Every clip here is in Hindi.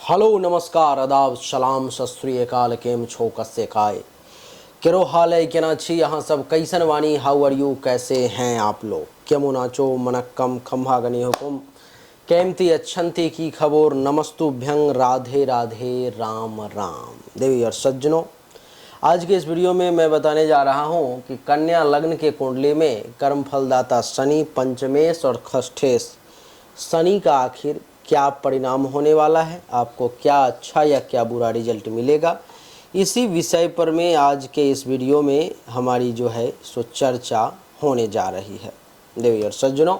हेलो नमस्कार आदाब सलाम सत श्री अकाल केम छो कस्से काय केरो हाल है केना छी यहाँ सब कैसन वानी हाउ आर यू कैसे हैं आप लोग केमो नाचो मनक्कम खम्भा गनी हुकुम केमती अच्छंती की खबर नमस्तुभ्यं राधे राधे राम राम देवी और सज्जनों। आज के इस वीडियो में मैं बताने जा रहा हूँ कि कन्या लग्न के कुंडली में कर्म फलदाता शनि पंचमेश और षष्ठेश शनि का आखिर क्या परिणाम होने वाला है, आपको क्या अच्छा या क्या बुरा रिजल्ट मिलेगा, इसी विषय पर में आज के इस वीडियो में हमारी जो है सो चर्चा होने जा रही है। देवी और सज्जनों,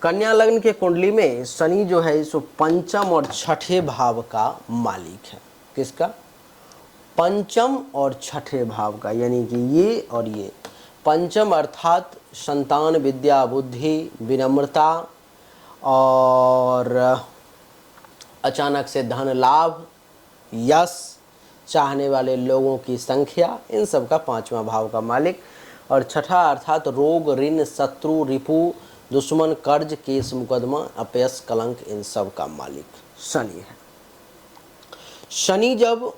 कन्या लग्न के कुंडली में शनि जो है सो पंचम और छठे भाव का मालिक है। किसका? पंचम और छठे भाव का, यानी कि ये और ये। पंचम अर्थात संतान, विद्या, बुद्धि, विनम्रता और अचानक से धन लाभ, यश, चाहने वाले लोगों की संख्या, इन सब का पांचवा भाव का मालिक। और छठा अर्थात रोग, ऋण, शत्रु, रिपु, दुश्मन, कर्ज, केस, मुकदमा, अपयश, कलंक, इन सब का मालिक शनि है। शनि जब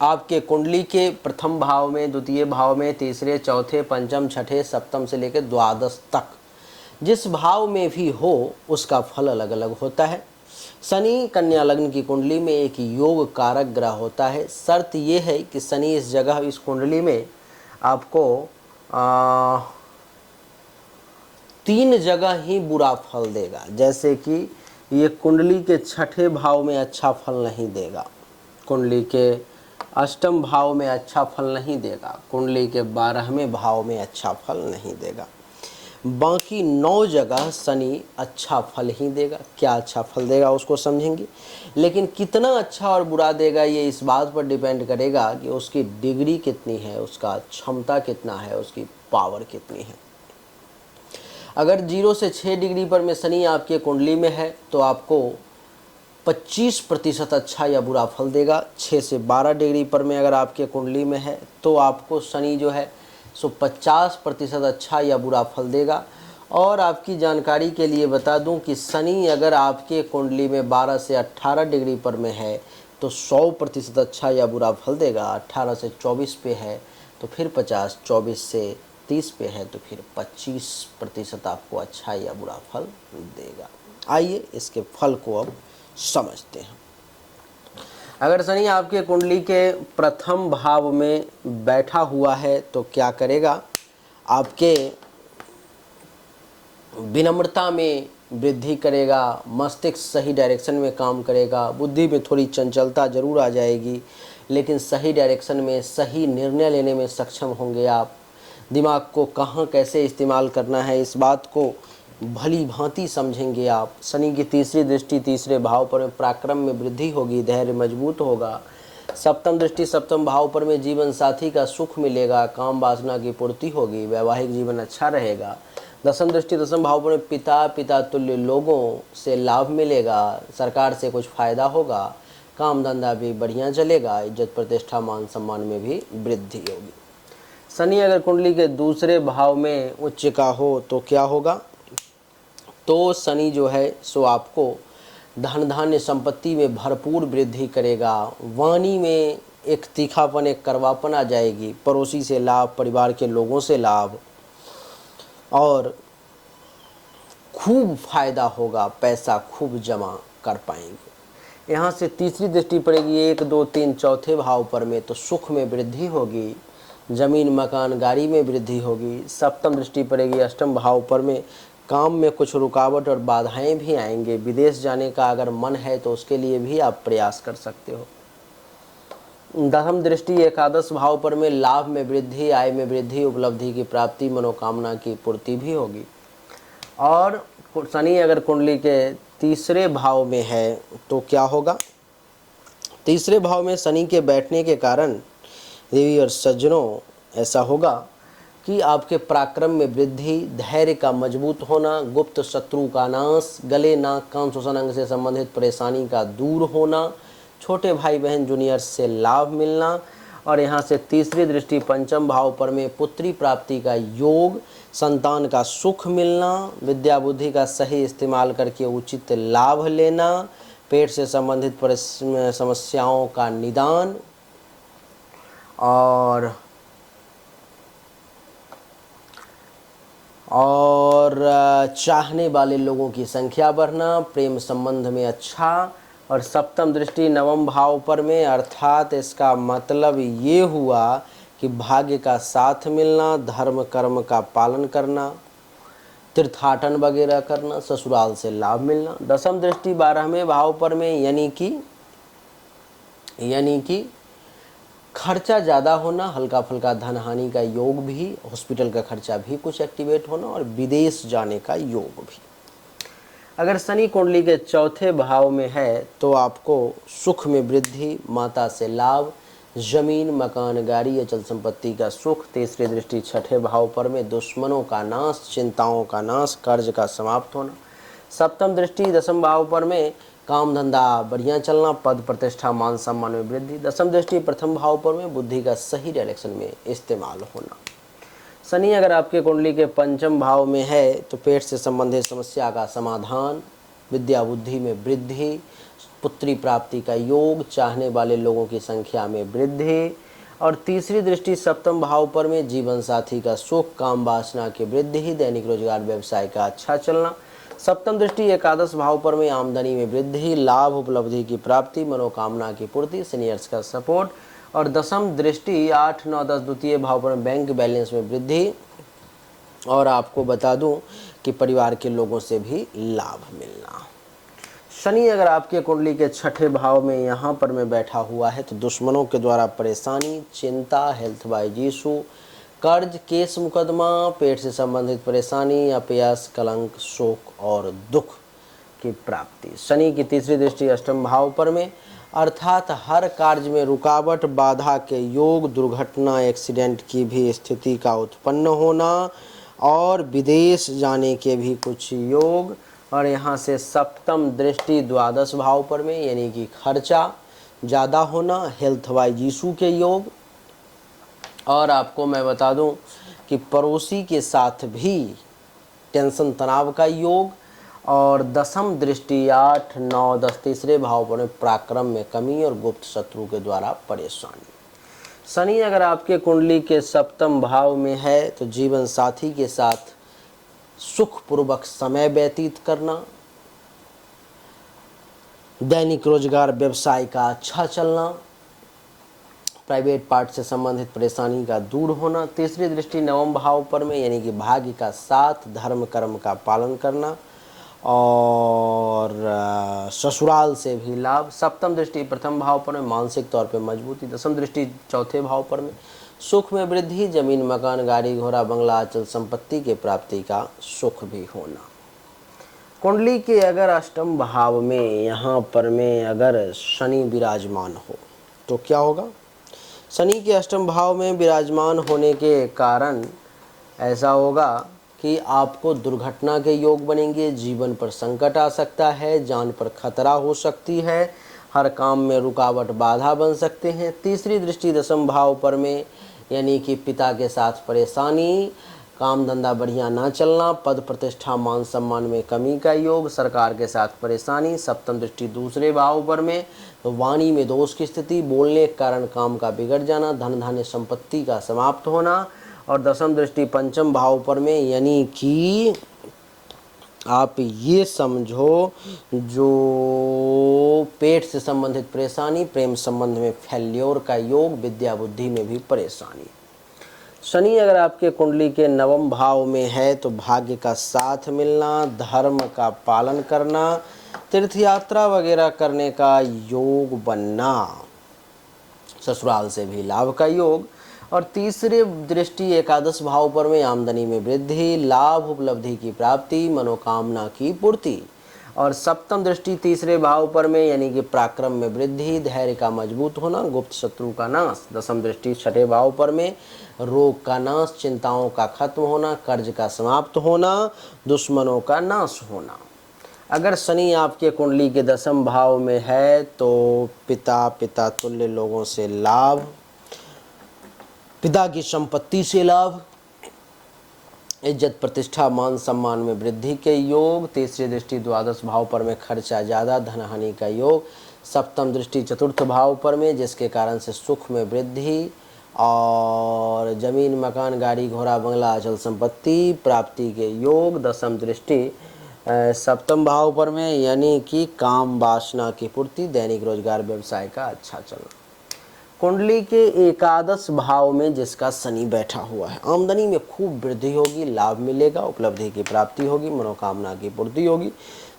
आपके कुंडली के प्रथम भाव में, द्वितीय भाव में, तीसरे, चौथे, पंचम, छठे, सप्तम से लेकर द्वादश तक जिस भाव में भी हो उसका फल अलग अलग होता है। शनि कन्या लग्न की कुंडली में एक योग कारक ग्रह होता है। शर्त ये है कि शनि इस जगह, इस कुंडली में आपको 3 जगह ही बुरा फल देगा। जैसे कि ये कुंडली के छठे भाव में अच्छा फल नहीं देगा, कुंडली के अष्टम भाव में अच्छा फल नहीं देगा, कुंडली के 12वें भाव में अच्छा फल नहीं देगा। बाकी 9 जगह शनि अच्छा फल ही देगा। क्या अच्छा फल देगा उसको समझेंगे, लेकिन कितना अच्छा और बुरा देगा ये इस बात पर डिपेंड करेगा कि उसकी डिग्री कितनी है, उसका क्षमता कितना है, उसकी पावर कितनी है। अगर 0 से 6 डिग्री पर में शनि आपके कुंडली में है तो आपको 25% अच्छा या बुरा फल देगा। 6 से 12 डिग्री पर में अगर आपके कुंडली में है तो आपको शनि जो है सो 50% अच्छा या बुरा फल देगा। और आपकी जानकारी के लिए बता दूं कि शनि अगर आपके कुंडली में 12 से 18 डिग्री पर में है तो 100% अच्छा या बुरा फल देगा। 18 से 24 पे है तो फिर 50, 24 से 30 पे है तो फिर 25% आपको अच्छा या बुरा फल देगा। आइए इसके फल को अब समझते हैं। अगर शनि आपके कुंडली के प्रथम भाव में बैठा हुआ है तो क्या करेगा? आपके विनम्रता में वृद्धि करेगा, मस्तिष्क सही डायरेक्शन में काम करेगा, बुद्धि में थोड़ी चंचलता जरूर आ जाएगी लेकिन सही डायरेक्शन में सही निर्णय लेने में सक्षम होंगे आप। दिमाग को कहाँ कैसे इस्तेमाल करना है इस बात को भली भांति समझेंगे आप। शनि की तीसरी दृष्टि तीसरे भाव पर में पराक्रम में वृद्धि होगी, धैर्य मजबूत होगा। सप्तम दृष्टि सप्तम भाव पर में जीवन साथी का सुख मिलेगा, काम वासना की पूर्ति होगी, वैवाहिक जीवन अच्छा रहेगा। दसम दृष्टि दसम भाव पर में पिता तुल्य लोगों से लाभ मिलेगा, सरकार से कुछ फायदा होगा, काम धंधा भी बढ़िया चलेगा, इज्जत प्रतिष्ठा मान सम्मान में भी वृद्धि होगी। शनि अगर कुंडली के दूसरे भाव में उच्च का हो तो क्या होगा? तो शनि जो है सो आपको धन धान्य संपत्ति में भरपूर वृद्धि करेगा। वाणी में एक तीखापन, एक करवापन आ जाएगी, पड़ोसी से लाभ, परिवार के लोगों से लाभ और खूब फायदा होगा, पैसा खूब जमा कर पाएंगे। यहाँ से तीसरी दृष्टि पड़ेगी 1, 2, 3 चौथे भाव पर में तो सुख में वृद्धि होगी, जमीन मकान गाड़ी में वृद्धि होगी। सप्तम दृष्टि पड़ेगी अष्टम भाव पर में, काम में कुछ रुकावट और बाधाएं भी आएंगे। विदेश जाने का अगर मन है तो उसके लिए भी आप प्रयास कर सकते हो। दसम दृष्टि एकादश भाव पर में लाभ में वृद्धि, आय में वृद्धि, उपलब्धि की प्राप्ति, मनोकामना की पूर्ति भी होगी। और शनि अगर कुंडली के तीसरे भाव में है तो क्या होगा? तीसरे भाव में शनि के बैठने के कारण देवी और सज्जनों ऐसा होगा कि आपके पराक्रम में वृद्धि, धैर्य का मजबूत होना, गुप्त शत्रु का नाश, गले नाक कान श्वसन अंग से संबंधित परेशानी का दूर होना, छोटे भाई बहन जूनियर से लाभ मिलना। और यहाँ से तीसरी दृष्टि पंचम भाव पर में पुत्री प्राप्ति का योग, संतान का सुख मिलना, विद्या बुद्धि का सही इस्तेमाल करके उचित लाभ लेना, पेट से संबंधित समस्याओं का निदान और चाहने वाले लोगों की संख्या बढ़ना, प्रेम संबंध में अच्छा। और सप्तम दृष्टि नवम भाव पर में, अर्थात इसका मतलब ये हुआ कि भाग्य का साथ मिलना, धर्म कर्म का पालन करना, तीर्थाटन वगैरह करना, ससुराल से लाभ मिलना। दसम दृष्टि 12वें भाव पर में, यानी कि खर्चा ज़्यादा होना, हल्का फुल्का धन हानि का योग भी, हॉस्पिटल का खर्चा भी कुछ एक्टिवेट होना और विदेश जाने का योग भी। अगर शनि कुंडली के चौथे भाव में है तो आपको सुख में वृद्धि, माता से लाभ, जमीन मकान गाड़ी अचल संपत्ति का सुख। तीसरी दृष्टि छठे भाव पर में, दुश्मनों का नाश, चिंताओं का नाश, कर्ज का समाप्त होना। सप्तम दृष्टि दसम भाव पर में, काम धंधा बढ़िया चलना, पद प्रतिष्ठा मान सम्मान में वृद्धि। दसम दृष्टि प्रथम भाव पर में, बुद्धि का सही डायरेक्शन में इस्तेमाल होना। शनि अगर आपके कुंडली के पंचम भाव में है तो पेट से संबंधित समस्या का समाधान, विद्या बुद्धि में वृद्धि, पुत्री प्राप्ति का योग, चाहने वाले लोगों की संख्या में वृद्धि। और तीसरी दृष्टि सप्तम भाव पर में, जीवन साथी का सुख, काम वासना की वृद्धि, दैनिक रोजगार व्यवसाय का अच्छा चलना। सप्तम दृष्टि एकादश भाव पर में, आमदनी में वृद्धि, लाभ उपलब्धि की प्राप्ति, मनोकामना की पूर्ति, सीनियर्स का सपोर्ट। और दसम दृष्टि 8 9 10 द्वितीय भाव पर बैंक बैलेंस में वृद्धि। और आपको बता दूं कि परिवार के लोगों से भी लाभ मिलना। शनि अगर आपके कुंडली के छठे भाव में यहाँ पर में बैठा हुआ है तो दुश्मनों के द्वारा परेशानी, चिंता, हेल्थ वाइज इशू, कर्ज, केस मुकदमा, पेट से संबंधित परेशानी, अपयश, कलंक, शोक और दुख की प्राप्ति। शनि की तीसरी दृष्टि अष्टम भाव पर में, अर्थात हर कार्य में रुकावट, बाधा के योग, दुर्घटना, एक्सीडेंट की भी स्थिति का उत्पन्न होना और विदेश जाने के भी कुछ योग। और यहाँ से सप्तम दृष्टि द्वादश भाव पर में, यानी कि खर्चा ज़्यादा होना, हेल्थ वाइज इशू के योग। और आपको मैं बता दूं कि पड़ोसी के साथ भी टेंशन तनाव का योग। और दसम दृष्टि 8 9 10 तीसरे भाव पर पराक्रम में कमी और गुप्त शत्रु के द्वारा परेशानी। शनि अगर आपके कुंडली के सप्तम भाव में है तो जीवन साथी के साथ सुखपूर्वक समय व्यतीत करना, दैनिक रोजगार व्यवसाय का अच्छा चलना, प्राइवेट पार्ट से संबंधित परेशानी का दूर होना। तीसरी दृष्टि नवम भाव पर में, यानी कि भाग्य का साथ, धर्म कर्म का पालन करना और ससुराल से भी लाभ। सप्तम दृष्टि प्रथम भाव पर में, मानसिक तौर पे मजबूती। दसम दृष्टि चौथे भाव पर में, सुख में वृद्धि, जमीन मकान गाड़ी घोड़ा बंगला अचल संपत्ति के प्राप्ति का सुख भी होना। कुंडली के अगर अष्टम भाव में यहाँ पर में अगर शनि विराजमान हो तो क्या होगा? शनि के अष्टम भाव में विराजमान होने के कारण ऐसा होगा कि आपको दुर्घटना के योग बनेंगे, जीवन पर संकट आ सकता है, जान पर खतरा हो सकती है, हर काम में रुकावट बाधा बन सकते हैं। तीसरी दृष्टि दसम भाव पर में, यानी कि पिता के साथ परेशानी, काम धंधा बढ़िया ना चलना, पद प्रतिष्ठा मान सम्मान में कमी का योग, सरकार के साथ परेशानी। सप्तम दृष्टि दूसरे भाव पर में तो वाणी में दोष की स्थिति, बोलने के कारण काम का बिगड़ जाना, धन धान्य संपत्ति का समाप्त होना। और दसम दृष्टि पंचम भाव पर में, यानी कि आप ये समझो जो पेट से संबंधित परेशानी, प्रेम संबंध में फेल्योर का योग, विद्या बुद्धि में भी परेशानी। शनि अगर आपके कुंडली के नवम भाव में है तो भाग्य का साथ मिलना, धर्म का पालन करना, तीर्थ यात्रा वगैरह करने का योग बनना, ससुराल से भी लाभ का योग। और तीसरे दृष्टि एकादश भाव पर में, आमदनी में वृद्धि, लाभ उपलब्धि की प्राप्ति, मनोकामना की पूर्ति। और सप्तम दृष्टि तीसरे भाव पर में, यानी कि पराक्रम में वृद्धि, धैर्य का मजबूत होना, गुप्त शत्रु का नाश। दसम दृष्टि छठे भाव पर में, रोग का नाश, चिंताओं का खत्म होना, कर्ज का समाप्त होना, दुश्मनों का नाश होना। अगर शनि आपके कुंडली के दसम भाव में है तो पिता तुल्य लोगों से लाभ, पिता की संपत्ति से लाभ, इज्जत प्रतिष्ठा मान सम्मान में वृद्धि के योग। तीसरी दृष्टि द्वादश भाव पर में खर्चा ज़्यादा धन हानि का योग। सप्तम दृष्टि चतुर्थ भाव पर में, जिसके कारण से सुख में वृद्धि और जमीन मकान गाड़ी घोड़ा बंगला अचल संपत्ति प्राप्ति के योग। दसम दृष्टि सप्तम भाव पर में, यानी कि काम वासना की पूर्ति, दैनिक रोजगार व्यवसाय का अच्छा चलना। कुंडली के एकादश भाव में जिसका शनि बैठा हुआ है, आमदनी में खूब वृद्धि होगी, लाभ मिलेगा, उपलब्धि की प्राप्ति होगी, मनोकामना की पूर्ति होगी,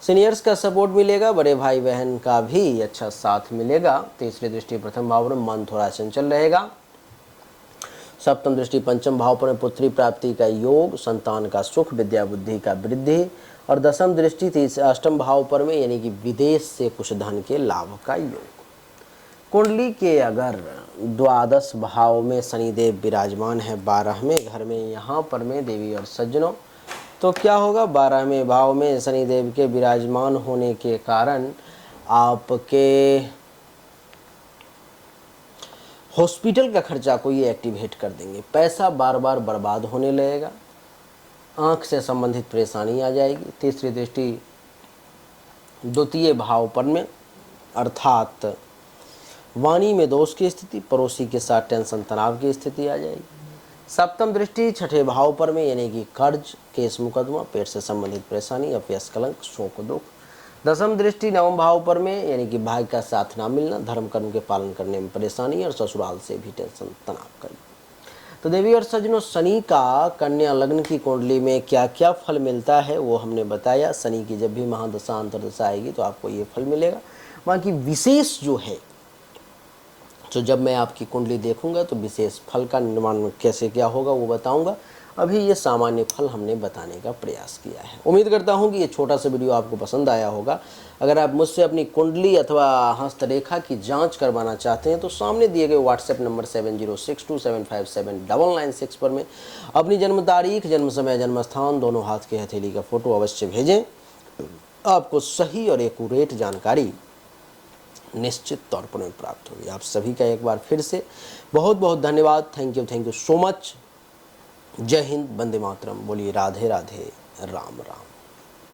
सीनियर्स का सपोर्ट मिलेगा, बड़े भाई बहन का भी अच्छा साथ मिलेगा। तीसरी दृष्टि प्रथम भाव पर मन थोड़ा चंचल रहेगा। सप्तम दृष्टि पंचम भाव पर पुत्री प्राप्ति का योग, संतान का सुख, विद्या बुद्धि का वृद्धि। और दसम दृष्टि अष्टम भाव पर में, यानी कि विदेश से कुछ धन के लाभ का योग। कुंडली के अगर द्वादश भाव में शनिदेव विराजमान है 12वें घर में, यहाँ पर में देवी और सज्जनों, तो क्या होगा? 12वें भाव में शनिदेव के विराजमान होने के कारण आपके हॉस्पिटल का खर्चा को ये एक्टिवेट कर देंगे। पैसा बार बार बर्बाद होने लगेगा, आँख से संबंधित परेशानी आ जाएगी। तीसरी दृष्टि द्वितीय भाव पर में, अर्थात वाणी में दोष की स्थिति, पड़ोसी के साथ टेंशन तनाव की स्थिति आ जाएगी। सप्तम दृष्टि छठे भाव पर में, यानी कि कर्ज, केस मुकदमा, पेट से संबंधित परेशानी, अपयश, कलंक, शोक, दुख। दसम दृष्टि नवम भाव पर में, यानी कि भाग्य का साथ ना मिलना, धर्म कर्म के पालन करने में परेशानी और ससुराल से भी टेंशन तनाव करना। तो देवी और सज्जनों, शनि का कन्या लग्न की कुंडली में क्या क्या फल मिलता है वो हमने बताया। शनि की जब भी महादशा अंतर्दशा आएगी तो आपको ये फल मिलेगा। बाकी विशेष जो है, तो जब मैं आपकी कुंडली देखूंगा तो विशेष फल का निर्माण कैसे क्या होगा वो बताऊंगा। अभी ये सामान्य फल हमने बताने का प्रयास किया है। उम्मीद करता हूं कि ये छोटा सा वीडियो आपको पसंद आया होगा। अगर आप मुझसे अपनी कुंडली अथवा हस्तरेखा की जांच करवाना चाहते हैं तो सामने दिए गए व्हाट्सएप नंबर 7062757996 पर में अपनी जन्म तारीख, जन्म समय, जन्म स्थान, दोनों हाथ के हथेली का फोटो अवश्य भेजें। आपको सही और एक्यूरेट जानकारी निश्चित तौर पर प्राप्त होगी। आप सभी का एक बार फिर से बहुत बहुत धन्यवाद। Thank you so much. जय हिंद, वंदे मातरम। बोलिए राधे राधे, राम राम।